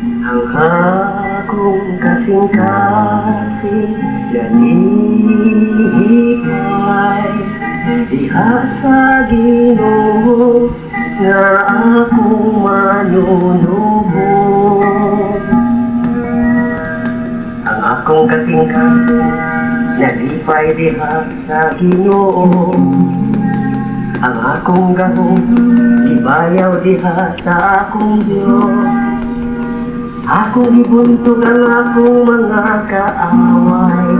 Ang akong kasing-kasing nalihipay diha sa Ginoo nga akong manunubos. Ang akong kasing-kasing nalipay diha sa Ginoo, ang akong gahong ibayaw diha sa akong Diyos. Akong ibuntog ang akong mga kaaway,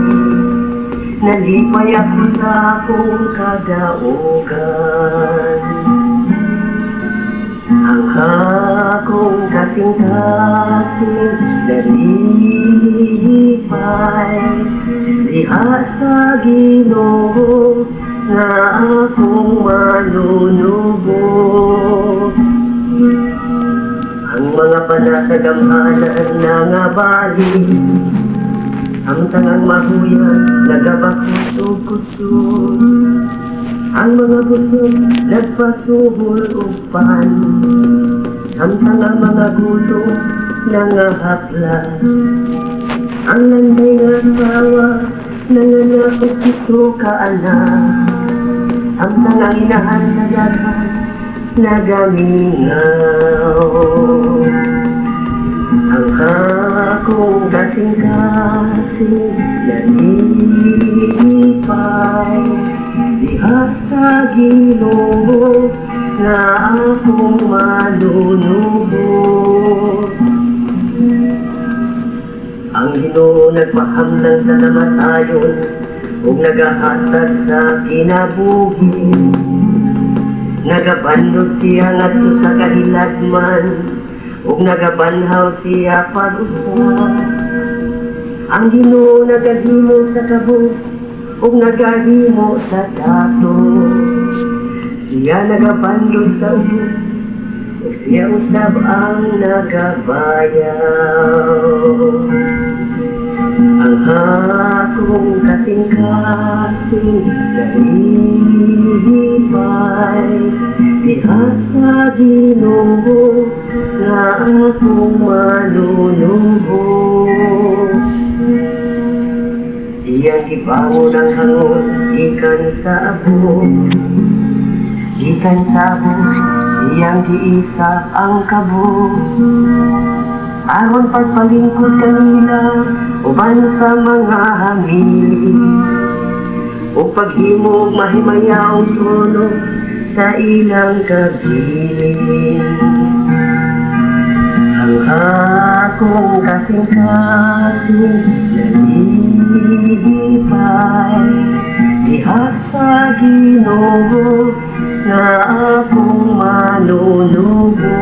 nalipay ako sa akong kadaugan. Ang akong kasing-kasing nalipay diha sa Ginoo nga akong manunubos. Ang mga panatagamhanan na nga bali, ang tangang mahuyan nagabakot-kusog, ang mga busog nagpasuhol upan, ang tangang mga gutom nangahaplas, ang landay nga sawa nanganakot ito kaanak, ang tangang inahan na dagat nagamingaw. Ang akong kasing-kasing nalipay diha sa Ginoo nga akong manunubos. Ang Ginoo nagpahamnang sa namatayon ug nagahatag sa kinabuhi. Nagabandog siya ngadto sa kahiladman ug nagabanhaw siya pag-usa. Ang Ginoo nagahimo sa kabog ug nagahimo sa dato. Siya nagabandog sa ubos ug siya usab ang nagabayaw. Ang akong kasing-kasing nalipay diha sa Ginoo nga akong manunubos. Iyang gibangon ang hangon ikan sa abo, ikan sa abo iyang giisa ang kabo. Aron pagpalingkod kanila uban sa mga hangin, o paghimo mahimayaw trono sa ilang kabilin. Ang akong kasing-kasing nalipay diha sa Ginoo nga akong manunubos.